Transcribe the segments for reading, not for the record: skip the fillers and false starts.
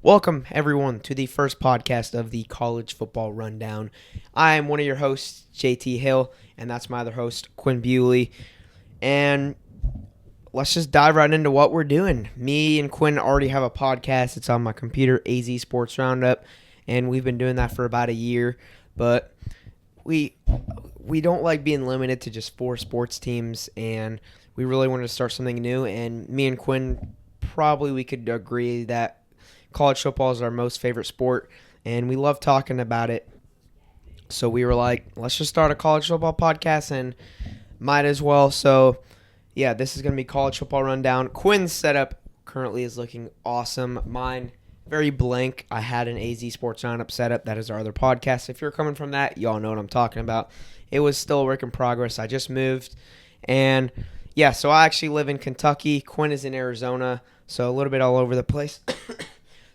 Welcome, everyone, to the first podcast of the College Football Rundown. I am one of your hosts, JT Hill, and that's my other host, Quinn Bewley. And let's just dive right into what we're doing. Me and Quinn already have a podcast. It's on my computer, AZ Sports Roundup, and we've been doing that for about a year. But we don't like being limited to just 4 sports teams, and we really wanted to start something new. And me and Quinn, probably we could agree that college football is our most favorite sport, and we love talking about it. So we were like, let's just start a college football podcast, and might as well. So, yeah, this is going to be College Football Rundown. Quinn's setup currently is looking awesome. Mine, very blank. I had an AZ Sports Roundup setup. That is our other podcast. If you're coming from that, y'all know what I'm talking about. It was still a work in progress. I just moved. And, yeah, so I actually live in Kentucky. Quinn is in Arizona, so a little bit all over the place.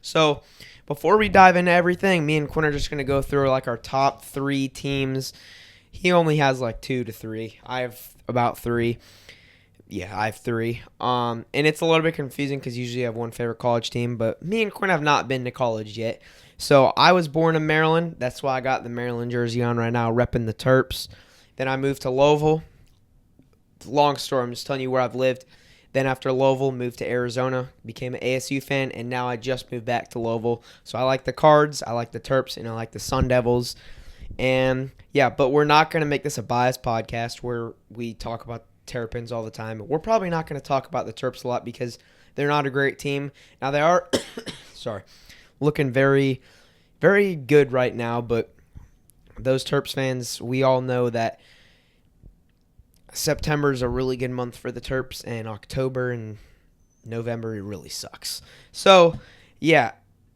So, before we dive into everything, me and Quinn are just going to go through like our top 3 teams. He only has like 2 to 3. I have about 3. Yeah, I have 3. And it's a little bit confusing because usually I have one favorite college team, but me and Quinn have not been to college yet. So, I was born in Maryland. That's why I got the Maryland jersey on right now, repping the Terps. Then I moved to Louisville. Long story, I'm just telling you where I've lived. Then after Louisville, moved to Arizona, became an ASU fan, and now I just moved back to Louisville. So I like the Cards, I like the Terps, and I like the Sun Devils. And, yeah, but we're not going to make this a biased podcast where we talk about Terrapins all the time. We're probably not going to talk about the Terps a lot because they're not a great team. Now, they are looking very, very good right now, but those Terps fans, we all know that September is a really good month for the Terps, and October and November, it really sucks. So, yeah.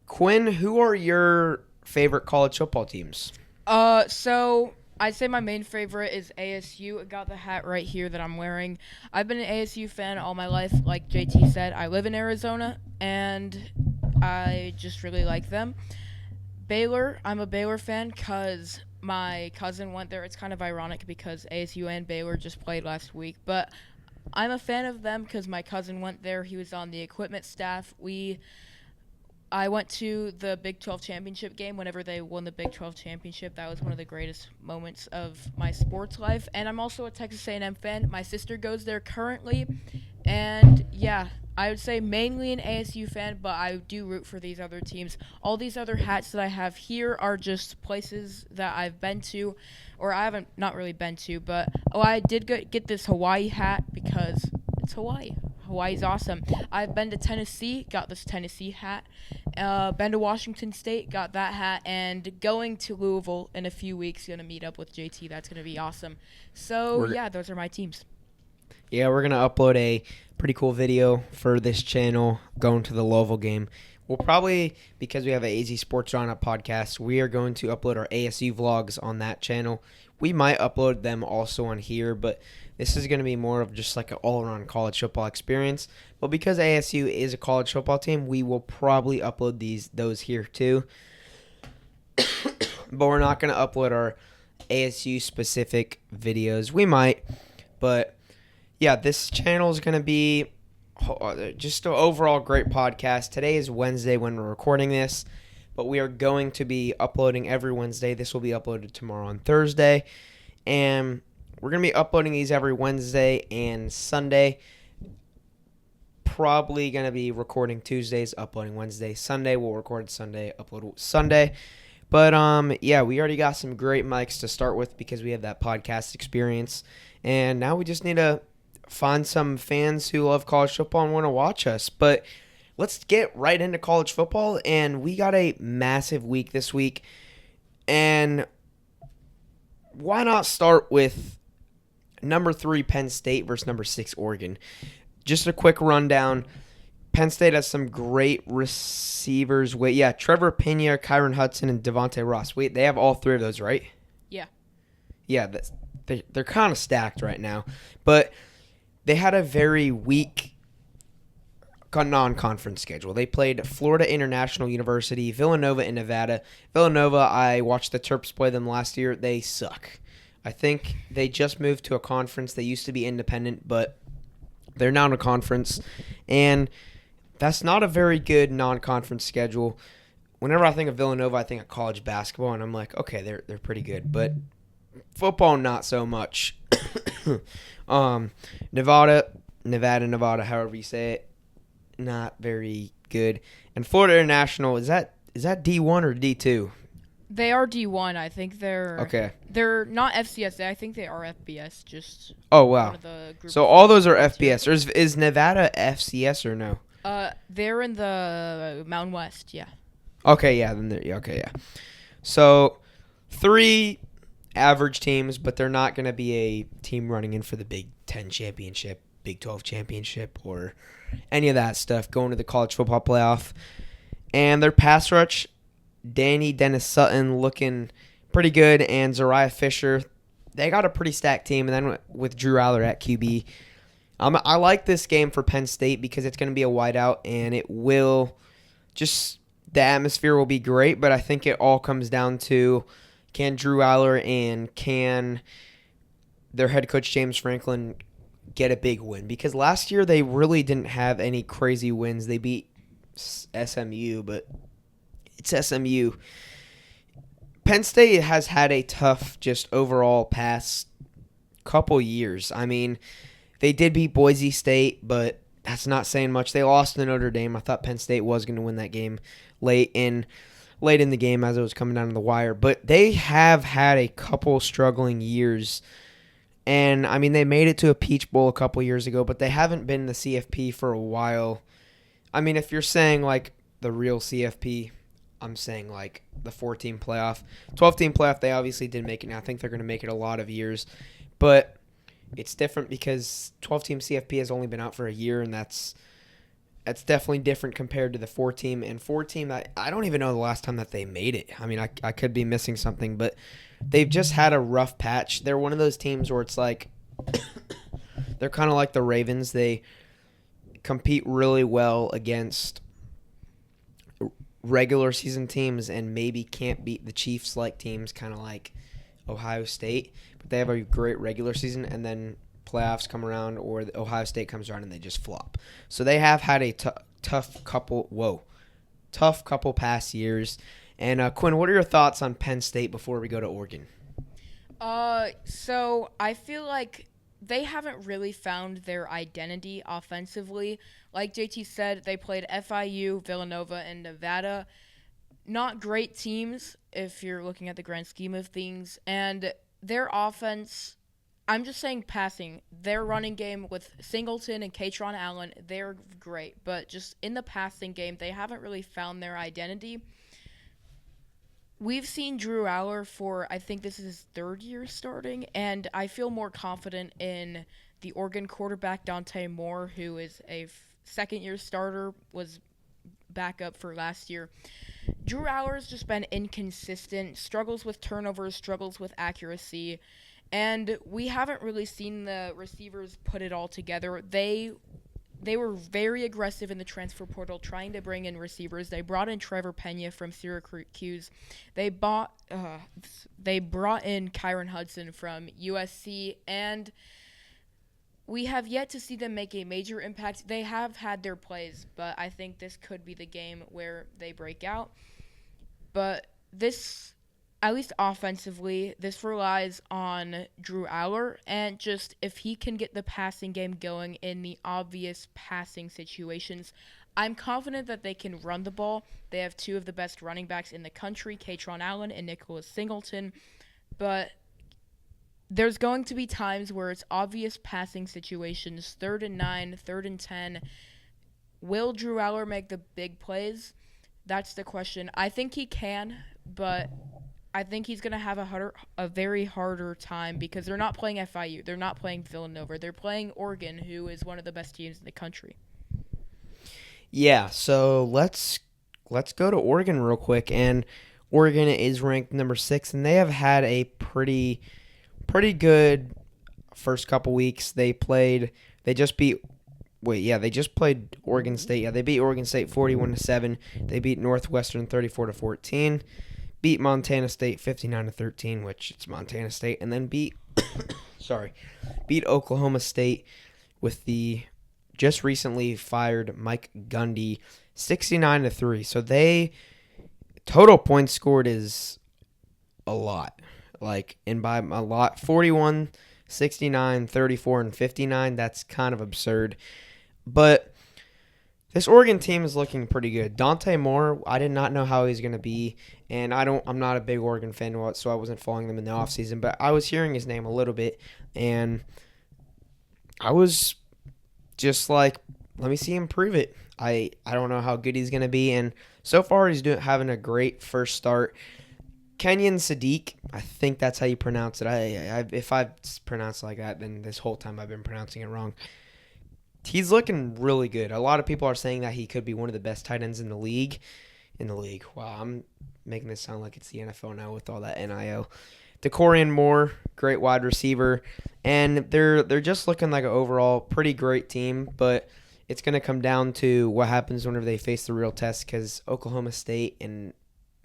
Quinn, who are your favorite college football teams? So I'd say my main favorite is ASU. I got the hat right here that I'm wearing. I've been an ASU fan all my life. Like JT said, I live in Arizona, and I just really like them. Baylor, I'm a Baylor fan because my cousin went there. It's kind of ironic because ASU and Baylor just played last week. But I'm a fan of them because my cousin went there. He was on the equipment staff. I went to the Big 12 championship game whenever they won the Big 12 championship. That was one of the greatest moments of my sports life. And I'm also a Texas A&M fan. My sister goes there currently. And, yeah, I would say mainly an ASU fan, but I do root for these other teams. All these other hats that I have here are just places that I've been to, or I haven't not really been to, but I did get this Hawaii hat because it's Hawaii. Hawaii's awesome. I've been to Tennessee, got this Tennessee hat. Been to Washington State, got that hat. And going to Louisville in a few weeks, going to meet up with JT. That's going to be awesome. So, yeah, those are my teams. Yeah, we're going to upload a pretty cool video for this channel going to the Louisville game. We'll probably, because we have an AZ Sports Roundup podcast, we are going to upload our ASU vlogs on that channel. We might upload them also on here, but this is going to be more of just like an all-around college football experience. But because ASU is a college football team, we will probably upload those here too. But we're not going to upload our ASU-specific videos. We might, but yeah, this channel is going to be just an overall great podcast. Today is Wednesday when we're recording this, but we are going to be uploading every Wednesday. This will be uploaded tomorrow on Thursday, and we're going to be uploading these every Wednesday and Sunday. Probably going to be recording Tuesdays, uploading Wednesday. Sunday, we'll record Sunday, upload Sunday. But, yeah, we already got some great mics to start with because we have that podcast experience, and now we just need to find some fans who love college football and want to watch us. But let's get right into college football, and we got a massive week this week. And why not start with number 3 Penn State versus number 6 Oregon? Just a quick rundown. Penn State has some great receivers. Trevor Pena, Kyron Hudson, and Devontae Ross. They have all 3 of those, right? Yeah. Yeah, they're kind of stacked right now. But they had a very weak non-conference schedule. They played Florida International University, Villanova, and Nevada. Villanova, I watched the Terps play them last year. They suck. I think they just moved to a conference. They used to be independent, but they're now in a conference. And that's not a very good non-conference schedule. Whenever I think of Villanova, I think of college basketball, and I'm like, okay, they're pretty good, but football not so much. um, Nevada, however you say it, not very good. And Florida International, is that D1 or D2? They are D1. I think they're Okay. they're not FCS. I think they are FBS. Just Oh one wow. of the group So of all those are schools here. FBS. Or is Nevada FCS or no? They're in the Mountain West. Yeah. Okay, yeah, then yeah. So 3 average teams, but they're not going to be a team running in for the Big 10 championship, Big 12 championship, or any of that stuff, going to the college football playoff. And their pass rush, Danny Dennis Sutton looking pretty good, and Zariah Fisher, they got a pretty stacked team. And then with Drew Aller at QB, I like this game for Penn State because it's going to be a whiteout, and it will just the atmosphere will be great. But I think it all comes down to can Drew Aller and can their head coach James Franklin get a big win? Because last year they really didn't have any crazy wins. They beat SMU, but it's SMU. Penn State has had a tough just overall past couple years. I mean, they did beat Boise State, but that's not saying much. They lost to Notre Dame. I thought Penn State was going to win that game late in the game as it was coming down to the wire. But they have had a couple struggling years. And, I mean, they made it to a Peach Bowl a couple years ago, but they haven't been in the CFP for a while. I mean, if you're saying, like, the real CFP, I'm saying, like, the 4-team playoff. 12-team playoff, they obviously did make it, and I think they're going to make it a lot of years. But it's different because 12-team CFP has only been out for a year, and that's definitely different compared to the 4-team. And 4-team, I don't even know the last time that they made it. I mean, I could be missing something, but they've just had a rough patch. They're one of those teams where it's like they're kind of like the Ravens. They compete really well against regular season teams and maybe can't beat the Chiefs-like teams, kind of like Ohio State. But they have a great regular season, and then playoffs come around or Ohio State comes around and they just flop. So they have had a tough couple past years. And Quinn, what are your thoughts on Penn State before we go to Oregon? So I feel like they haven't really found their identity offensively. Like JT said, they played FIU, Villanova, and Nevada. Not great teams if you're looking at the grand scheme of things. And their offense, I'm just saying passing. Their running game with Singleton and Katron Allen, they're great. But just in the passing game, they haven't really found their identity. We've seen Drew Aller for, I think this is his 3rd year starting, and I feel more confident in the Oregon quarterback, Dante Moore, who is a second-year starter, was backup for last year. Drew Aller's just been inconsistent, struggles with turnovers, struggles with accuracy, and we haven't really seen the receivers put it all together. They were very aggressive in the transfer portal, trying to bring in receivers. They brought in Trevor Pena from Syracuse. They brought in Kyron Hudson from USC, and we have yet to see them make a major impact. They have had their plays, but I think this could be the game where they break out. But this, at least offensively, this relies on Drew Aller, and just if he can get the passing game going in the obvious passing situations, I'm confident that they can run the ball. They have 2 of the best running backs in the country, Katron Allen and Nicholas Singleton, but there's going to be times where it's obvious passing situations, 3rd and 9, 3rd and 10. Will Drew Aller make the big plays? That's the question. I think he can, but I think he's going to have a very harder time because they're not playing FIU. They're not playing Villanova. They're playing Oregon, who is one of the best teams in the country. Yeah, so let's go to Oregon real quick. And Oregon is ranked number 6, and they have had a pretty good first couple weeks. They just played Oregon State. Yeah, they beat Oregon State 41-7. They beat Northwestern 34-14. Beat Montana State 59-13, which it's Montana State, and then beat Oklahoma State with the just recently fired Mike Gundy 69-3. So total points scored is a lot. And by a lot, 41, 69, 34, and 59. That's kind of absurd. But this Oregon team is looking pretty good. Dante Moore, I did not know how he's going to be, and I'm not a big Oregon fan, so I wasn't following them in the offseason, but I was hearing his name a little bit, and I was just like, let me see him prove it. I don't know how good he's going to be, and so far he's having a great first start. Kenyon Sadiq, I think that's how you pronounce it. If I've pronounced it like that, then this whole time I've been pronouncing it wrong. He's looking really good. A lot of people are saying that he could be one of the best tight ends in the league. Wow, I'm making this sound like it's the NFL now with all that NIL. DeCorian Moore, great wide receiver, and they're just looking like an overall pretty great team. But it's going to come down to what happens whenever they face the real test, because Oklahoma State and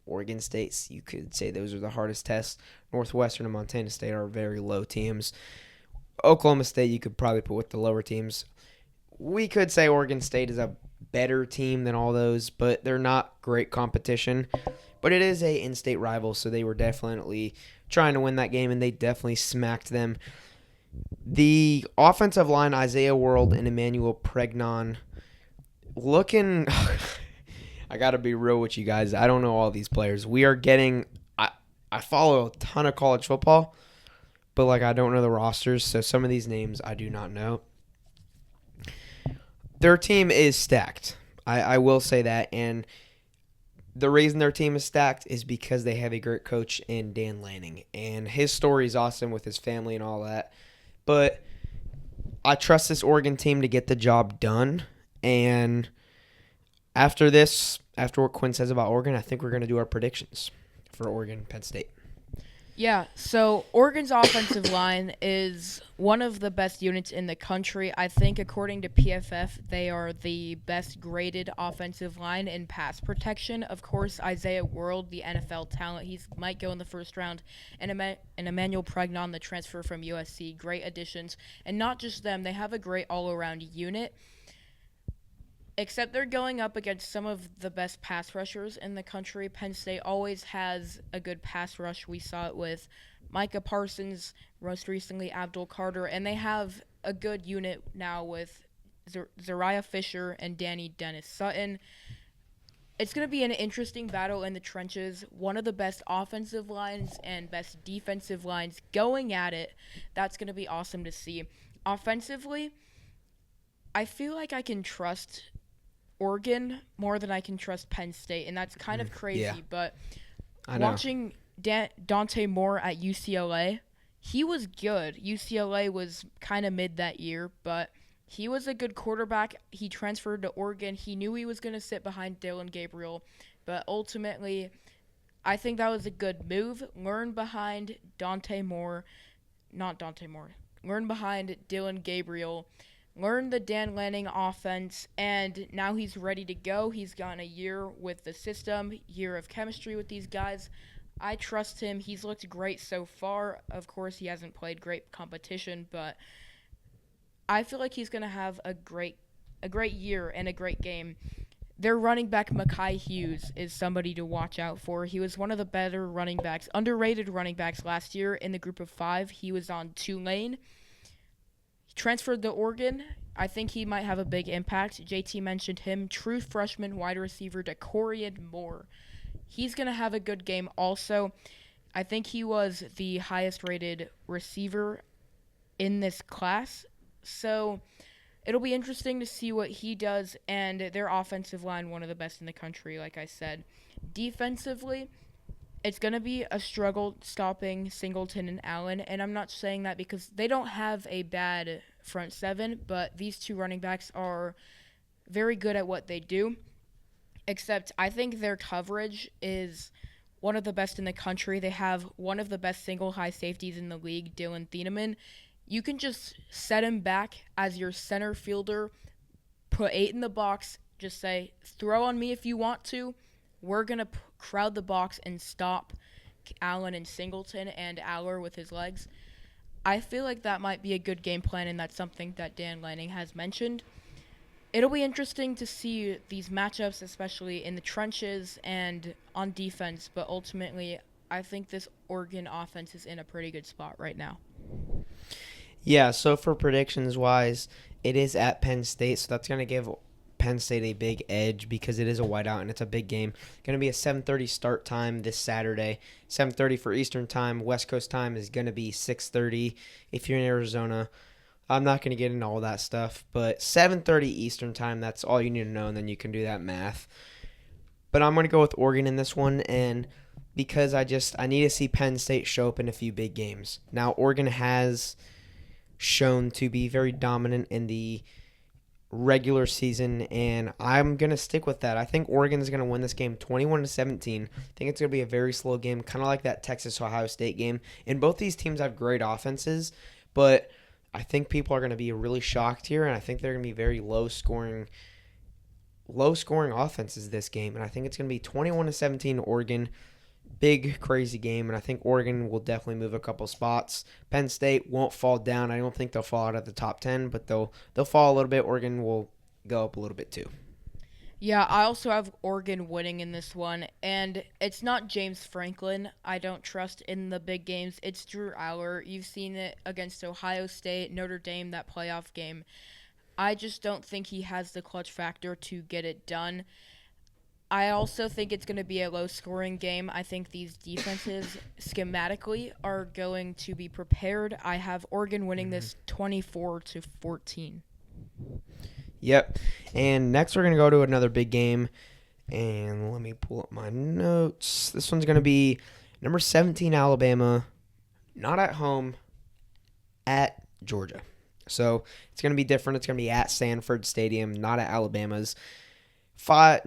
Oregon State, you could say those are the hardest tests. Northwestern and Montana State are very low teams. Oklahoma State you could probably put with the lower teams. We could say Oregon State is a better team than all those, but they're not great competition. But it is a in-state rival, so they were definitely trying to win that game, and they definitely smacked them. The offensive line, Isaiah World and Emmanuel Pregnon, looking... I got to be real with you guys. I don't know all these players. We are getting... I follow a ton of college football, but I don't know the rosters, so some of these names I do not know. Their team is stacked. I will say that, and the reason their team is stacked is because they have a great coach in Dan Lanning, and his story is awesome with his family and all that. But I trust this Oregon team to get the job done, and after what Quinn says about Oregon, I think we're going to do our predictions for Oregon, Penn State. Yeah, so Oregon's offensive line is one of the best units in the country. I think according to PFF, they are the best graded offensive line in pass protection. Of course, Isaiah World, the NFL talent, he might go in the first round. And Emmanuel Pregnon, the transfer from USC, great additions. And not just them, they have a great all-around unit. Except they're going up against some of the best pass rushers in the country. Penn State always has a good pass rush. We saw it with Micah Parsons, most recently Abdul Carter, and they have a good unit now with Zariah Fisher and Danny Dennis Sutton. It's going to be an interesting battle in the trenches. One of the best offensive lines and best defensive lines going at it. That's going to be awesome to see. Offensively, I feel like I can trust Oregon more than I can trust Penn State, and that's kind of crazy. Yeah. But watching Dante Moore at UCLA, he was good. UCLA was kind of mid that year, but he was a good quarterback. He transferred to Oregon. He knew he was going to sit behind Dillon Gabriel, but ultimately, I think that was a good move. Learn behind Learn behind Dillon Gabriel. Learn the Dan Lanning offense, and now he's ready to go. He's gotten a year with the system, year of chemistry with these guys. I trust him. He's looked great so far. Of course, he hasn't played great competition, but I feel like he's going to have a great year and a great game. Their running back, Mekhi Hughes, is somebody to watch out for. He was one of the better running backs, underrated running backs last year in the group of 5. He was on Tulane. Transferred to Oregon. I think he might have a big impact. JT mentioned him. True freshman wide receiver DeCorian Moore. He's going to have a good game also. I think he was the highest rated receiver in this class. So it'll be interesting to see what he does. And their offensive line, one of the best in the country, like I said. Defensively, it's going to be a struggle stopping Singleton and Allen, and I'm not saying that because they don't have a bad front seven, but these two running backs are very good at what they do, except I think their coverage is one of the best in the country. They have one of the best single high safeties in the league, Dylan Thieneman. You can just set him back as your center fielder, put 8 in the box, just say, throw on me if you want to. We're going to crowd the box and stop Allen and Singleton and Aller with his legs. I feel like that might be a good game plan, and that's something that Dan Lanning has mentioned. It'll be interesting to see these matchups, especially in the trenches and on defense, but ultimately, I think this Oregon offense is in a pretty good spot right now. Yeah, so for predictions wise, it is at Penn State, so that's going to give Penn State a big edge because it is a whiteout and it's a big game. Going to be a 7:30 start time this Saturday. 7:30 for Eastern time. West Coast time is going to be 6:30 if you're in Arizona. I'm not going to get into all that stuff, but 7:30 Eastern time, that's all you need to know, and then you can do that math. But I'm going to go with Oregon in this one, and because I need to see Penn State show up in a few big games. Now, Oregon has shown to be very dominant in the regular season, and I'm going to stick with that. I think Oregon is going to win this game 21-17. I think it's going to be a very slow game, kind of like that Texas-Ohio State game. And both these teams have great offenses, but I think people are going to be really shocked here, and I think they're going to be very low-scoring offenses this game. And I think it's going to be 21-17 Oregon. Big, crazy game, and I think Oregon will definitely move a couple spots. Penn State won't fall down. I don't think they'll fall out of the top 10, but they'll fall a little bit. Oregon will go up a little bit too. Yeah, I also have Oregon winning in this one, and it's not James Franklin I don't trust in the big games. It's Drew Aller. You've seen it against Ohio State, Notre Dame, that playoff game. I just don't think he has the clutch factor to get it done. I also think it's going to be a low-scoring game. I think these defenses schematically are going to be prepared. I have Oregon winning this 24-14. Yep. And next we're going to go to another big game. And let me pull up my notes. This one's going to be number 17 Alabama, not at home, at Georgia. So it's going to be different. It's going to be at Sanford Stadium, not at Alabama's. Georgia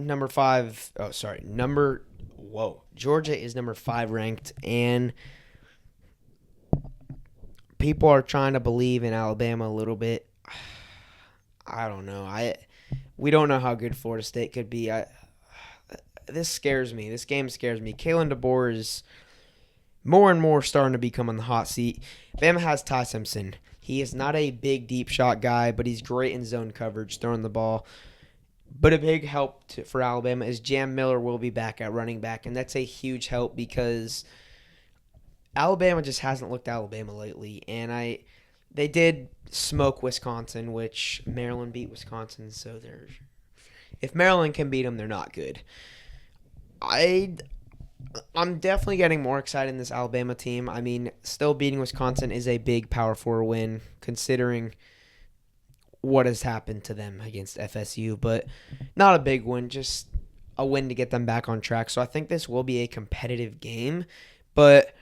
is number 5 ranked, and people are trying to believe in Alabama a little bit. I don't know. We don't know how good Florida State could be. This scares me. This game scares me. Kalen DeBoer is more and more starting to become on the hot seat. Bama has Ty Simpson. He is not a big deep shot guy, but he's great in zone coverage, throwing the ball. But a big help for Alabama is Jam Miller will be back at running back, and that's a huge help because Alabama just hasn't looked Alabama lately. And they did smoke Wisconsin, which Maryland beat Wisconsin, so if Maryland can beat them, they're not good. I'm definitely getting more excited in this Alabama team. I mean, still beating Wisconsin is a big Power 4 win, considering what has happened to them against FSU, but not a big win, just a win to get them back on track. So I think this will be a competitive game, but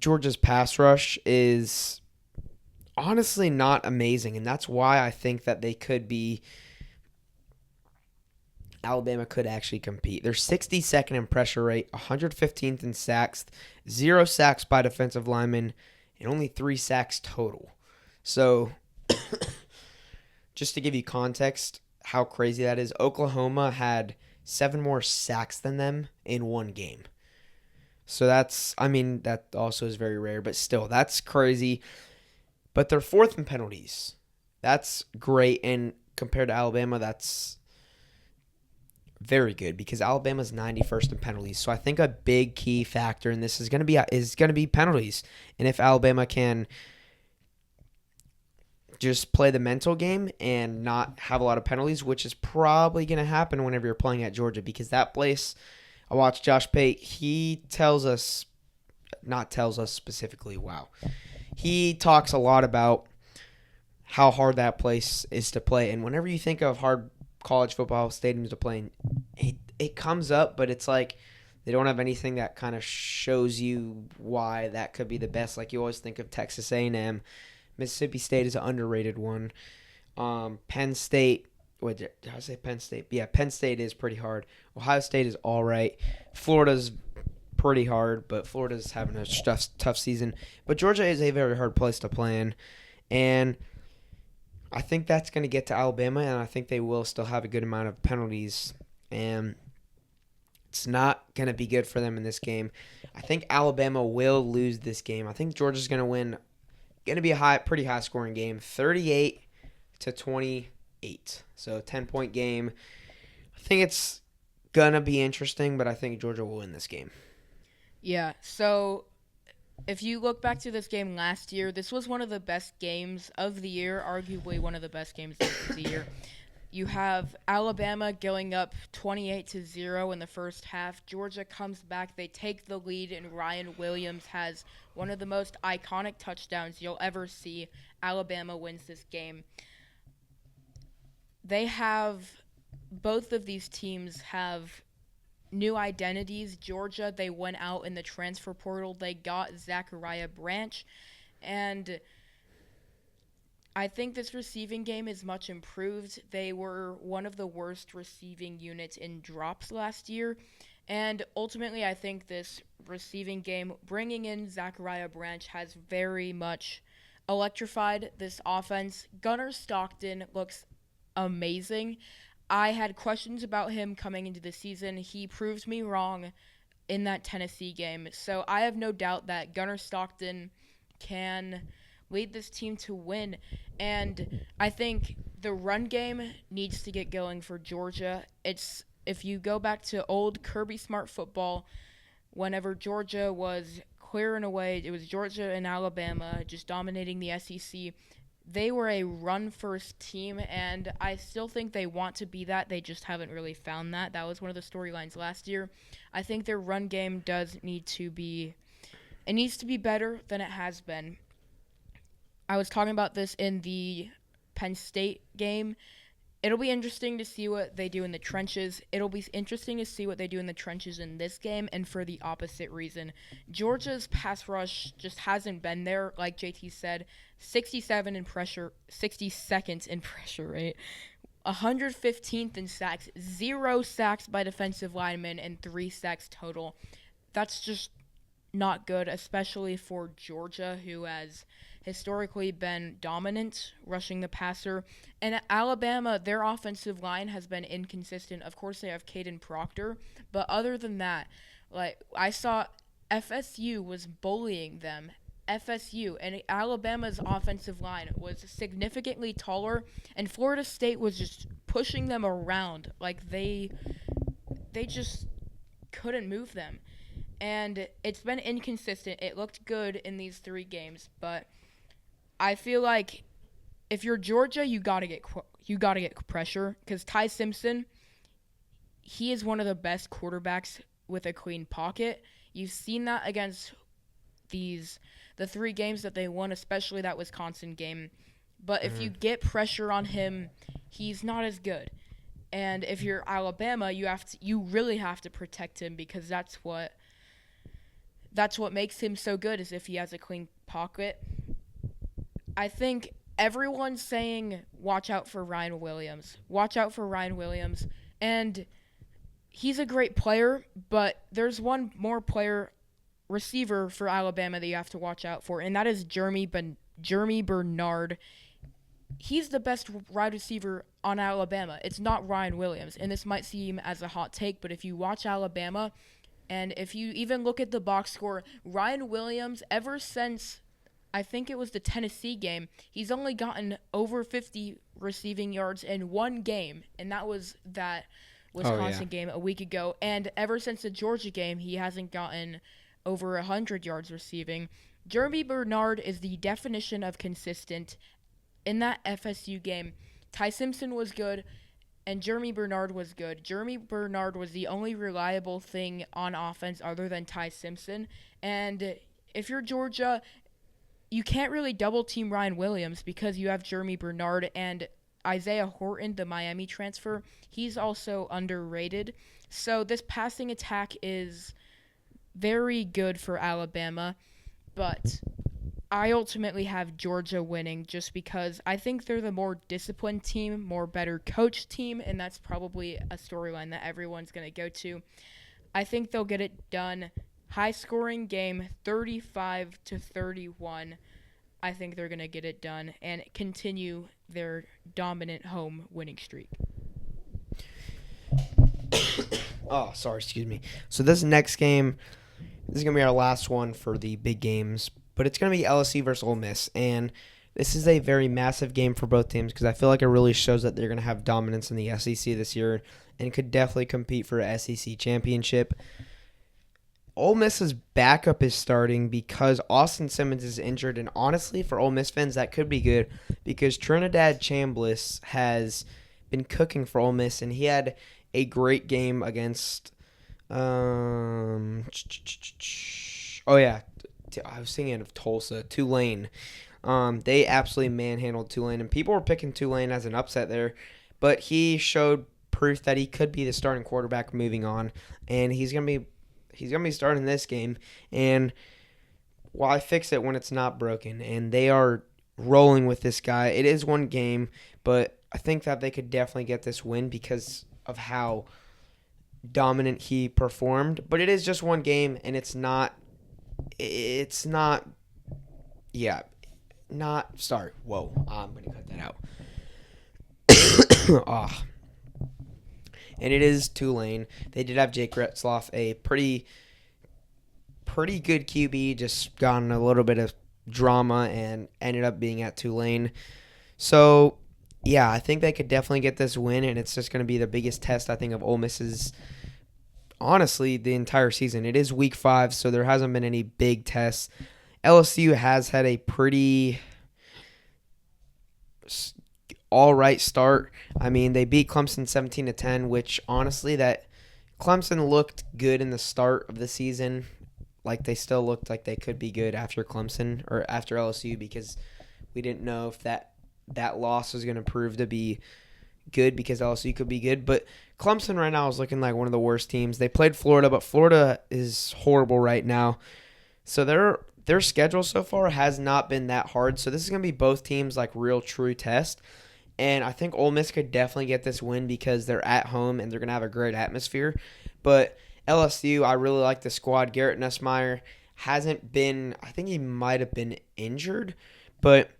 Georgia's pass rush is honestly not amazing, and that's why I think that Alabama could actually compete. They're 62nd in pressure rate, 115th in sacks, 0 sacks by defensive linemen, and only 3 sacks total. So just to give you context how crazy that is, Oklahoma had 7 more sacks than them in one game. So that also is very rare, but still, that's crazy. But they're 4th in penalties. That's great, and compared to Alabama, that's very good because Alabama's 91st in penalties. So I think a big key factor in this is going to be penalties. And if Alabama can just play the mental game and not have a lot of penalties, which is probably going to happen whenever you're playing at Georgia, because that place, I watched Josh Pate, he talks a lot about how hard that place is to play. And whenever you think of hard college football stadiums to play in, it comes up, but it's like they don't have anything that kind of shows you why that could be the best. Like you always think of Texas A&M. Mississippi State is an underrated one. Penn State. Wait, did I say Penn State? Yeah, Penn State is pretty hard. Ohio State is all right. Florida's pretty hard, but Florida's having a tough season. But Georgia is a very hard place to play in. And I think that's going to get to Alabama, and I think they will still have a good amount of penalties. And it's not going to be good for them in this game. I think Alabama will lose this game. I think Georgia's going to win. Going to be a pretty high-scoring game, 38-24. 8. So 10-point game. I think it's going to be interesting, but I think Georgia will win this game. Yeah, so if you look back to this game last year, this was one of the best games of the year, arguably one of the best games of the year. You have Alabama going up 28-0 in the first half. Georgia comes back, they take the lead, and Ryan Williams has one of the most iconic touchdowns you'll ever see. Alabama wins this game. Both of these teams have new identities. Georgia, they went out in the transfer portal. They got Zachariah Branch, and I think this receiving game is much improved. They were one of the worst receiving units in drops last year, and ultimately I think this receiving game, bringing in Zachariah Branch, has very much electrified this offense. Gunnar Stockton looks amazing. I had questions about him coming into the season. He proved me wrong in that Tennessee game. So I have no doubt that Gunnar Stockton can lead this team to win. And I think the run game needs to get going for Georgia. If you go back to old Kirby Smart football, whenever Georgia was clearing away, it was Georgia and Alabama just dominating the SEC. They were a run-first team, and I still think they want to be that. They just haven't really found that. That was one of the storylines last year. I think their run game needs to be better than it has been. I was talking about this in the Penn State game. It'll be interesting to see what they do in the trenches. It'll be interesting to see what they do in the trenches in this game, and for the opposite reason. Georgia's pass rush just hasn't been there, like JT said. 62nd in pressure rate, 115th in sacks, 0 sacks by defensive linemen, and 3 sacks total. That's just not good, especially for Georgia, who has historically been dominant rushing the passer. And at Alabama, their offensive line has been inconsistent. Of course, they have Caden Proctor, but other than that, I saw FSU was bullying them. FSU and Alabama's offensive line was significantly taller, and Florida State was just pushing them around. They just couldn't move them. And it's been inconsistent. It looked good in these 3 games, but I feel like if you're Georgia, you gotta get pressure, because Ty Simpson, he is one of the best quarterbacks with a clean pocket. You've seen that against the 3 games that they won, especially that Wisconsin game. But if you get pressure on him, he's not as good. And if you're Alabama, you really have to protect him, because that's what makes him so good, is if he has a clean pocket. I think everyone's saying watch out for Ryan Williams. Watch out for Ryan Williams. And he's a great player, but there's one more receiver for Alabama that you have to watch out for, and that is Jeremy Bernard. He's the best wide receiver on Alabama. It's not Ryan Williams, and this might seem as a hot take, but if you watch Alabama, and if you even look at the box score, Ryan Williams, ever since I think it was the Tennessee game, he's only gotten over 50 receiving yards in 1 game, and that was that Wisconsin game a week ago. And ever since the Georgia game, he hasn't gotten over 100 yards receiving. Jeremy Bernard is the definition of consistent. In that FSU game, Ty Simpson was good, and Jeremy Bernard was good. Jeremy Bernard was the only reliable thing on offense other than Ty Simpson. And if you're Georgia, you can't really double-team Ryan Williams, because you have Jeremy Bernard and Isaiah Horton, the Miami transfer. He's also underrated. So this passing attack is very good for Alabama, but I ultimately have Georgia winning, just because I think they're the more disciplined team, more better coached team, and that's probably a storyline that everyone's going to go to. I think they'll get it done. High-scoring game, 35-31. I think they're going to get it done and continue their dominant home winning streak. Oh, sorry, excuse me. So this next game, this is going to be our last one for the big games, but it's going to be LSU versus Ole Miss. And This is a very massive game for both teams because I feel like it really shows that they're going to have dominance in the SEC this year and could definitely compete for a SEC championship. Ole Miss's backup is starting because Austin Simmons is injured, and honestly, for Ole Miss fans, that could be good because Trinidad Chambliss has been cooking for Ole Miss, and he had a great game against. Oh yeah, I was thinking of Tulsa, Tulane. They absolutely manhandled Tulane, and people were picking Tulane as an upset there, but he showed proof that he could be the starting quarterback moving on, and he's gonna be starting this game. And why fix it when it's not broken? And they are rolling with this guy. It is one game, but I think that they could definitely get this win because of how dominant he performed. But it is just one game, and it's not. Yeah, not. Sorry. Whoa. I'm gonna cut that out. Ah. And it is Tulane. They did have Jake Retzloff, a pretty good QB, just got in a little bit of drama and ended up being at Tulane. So, yeah, I think they could definitely get this win, and it's just going to be the biggest test, I think, of Ole Miss's, honestly, the entire season. It is week 5, so there hasn't been any big tests. LSU has had a pretty all right start. I mean, they beat Clemson 17-10, which honestly, that Clemson looked good in the start of the season. Like they still looked like they could be good after Clemson or after LSU because we didn't know if that loss was going to prove to be good because LSU could be good. But Clemson right now is looking like one of the worst teams. They played Florida, but Florida is horrible right now. So their schedule so far has not been that hard. So this is going to be both teams like real true test. And I think Ole Miss could definitely get this win because they're at home and they're going to have a great atmosphere. But LSU, I really like the squad. Garrett Nussmeier hasn't been, I think he might have been injured, but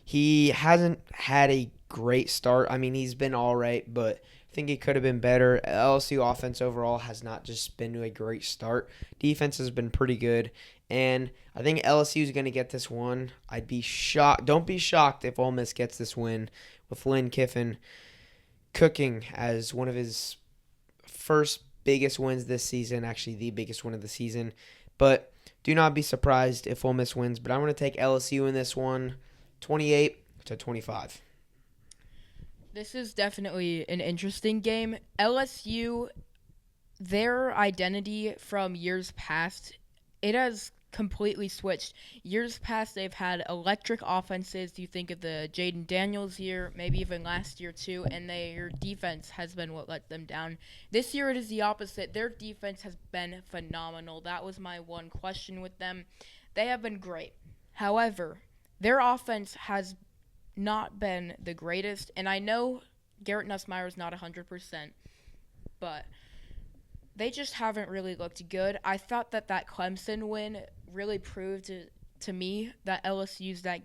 he hasn't had a great start. I mean, he's been all right, but I think he could have been better. LSU offense overall has not just been to a great start. Defense has been pretty good, and I think LSU is going to get this one. I'd be shocked. Don't be shocked if Ole Miss gets this win with Lane Kiffin cooking as one of his first biggest wins this season, actually the biggest win of the season. But do not be surprised if Ole Miss wins. But I'm going to take LSU in this one, 28-25. This is definitely an interesting game. LSU, their identity from years past, it has completely switched. Years past, they've had electric offenses. You think of the Jaden Daniels year, maybe even last year too, and their defense has been what let them down. This year, it is the opposite. Their defense has been phenomenal. That was my one question with them. They have been great. However, their offense has not been the greatest, and I know Garrett Nussmeier is not 100%, but they just haven't really looked good. I thought that Clemson win really proved to me that LSU's that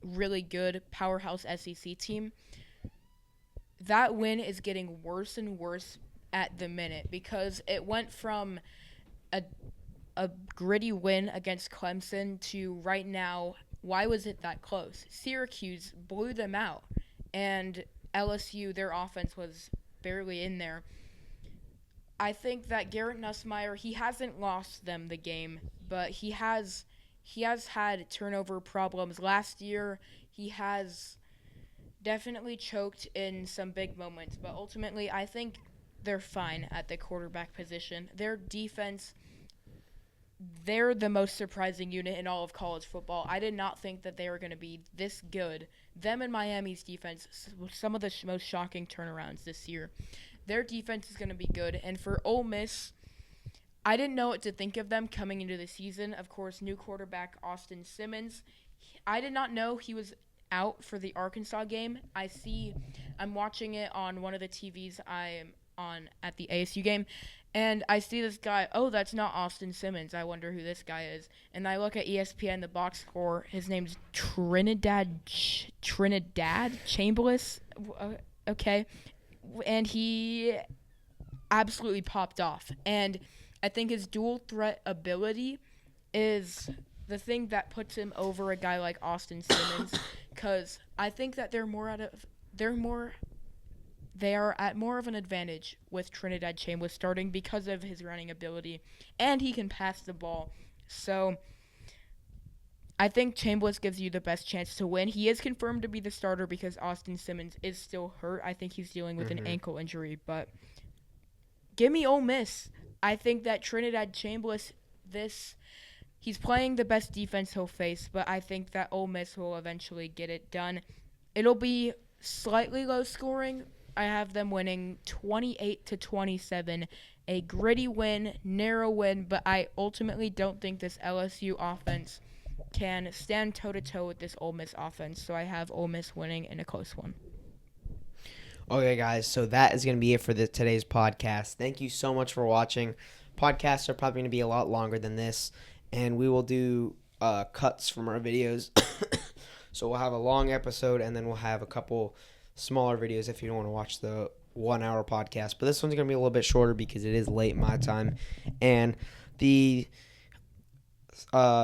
really good powerhouse SEC team. That win is getting worse and worse at the minute because it went from a gritty win against Clemson to right now, why was it that close? Syracuse blew them out, and LSU, their offense was barely in there. I think that Garrett Nussmeier, he hasn't lost them the game, but he has had turnover problems. Last year, he has definitely choked in some big moments, but ultimately, I think they're fine at the quarterback position. Their defense, they're the most surprising unit in all of college football. I did not think that they were going to be this good. Them and Miami's defense, some of the most shocking turnarounds this year. Their defense is going to be good. And for Ole Miss, I didn't know what to think of them coming into the season. Of course, new quarterback Austin Simmons. I did not know he was out for the Arkansas game. I'm watching it on one of the TVs I am on at the ASU game, and I see this guy. Oh, that's not Austin Simmons. I wonder who this guy is. And I look at ESPN, the box score. His name's Trinidad Chambliss. Okay. And he absolutely popped off. And I think his dual threat ability is the thing that puts him over a guy like Austin Simmons. because I think that they are at more of an advantage with Trinidad Chambliss starting because of his running ability, and he can pass the ball. So I think Chambliss gives you the best chance to win. He is confirmed to be the starter because Austin Simmons is still hurt. I think he's dealing with an ankle injury, but give me Ole Miss. I think that Trinidad Chambliss, he's playing the best defense he'll face, but I think that Ole Miss will eventually get it done. It'll be slightly low scoring. I have them winning 28-27, a gritty win, narrow win, but I ultimately don't think this LSU offense can stand toe-to-toe with this Ole Miss offense, so I have Ole Miss winning in a close one. Okay, guys, so that is going to be it for today's podcast. Thank you so much for watching. Podcasts are probably going to be a lot longer than this, and we will do cuts from our videos. So we'll have a long episode, and then we'll have a couple smaller videos if you don't want to watch the 1 hour podcast. But this one's going to be a little bit shorter because it is late my time. And the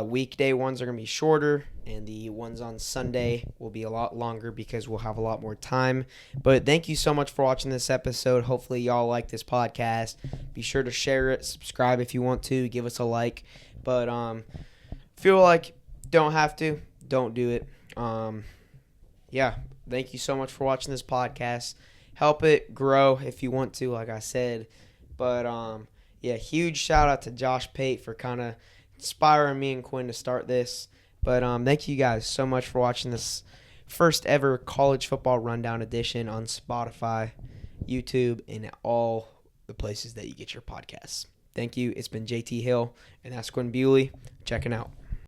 weekday ones are going to be shorter, and the ones on Sunday will be a lot longer because we'll have a lot more time. But thank you so much for watching this episode. Hopefully y'all like this podcast. Be sure to share it, subscribe if you want to, give us a like. But feel like don't have to, don't do it. Yeah, thank you so much for watching this podcast. Help it grow if you want to, like I said. But yeah, huge shout out to Josh Pate for kind of inspiring me and Quinn to start this. But thank you guys so much for watching this first ever college football rundown edition on Spotify, YouTube, and all the places that you get your podcasts. Thank you. It's been JT Hill, and that's Quinn Bewley. Checking out.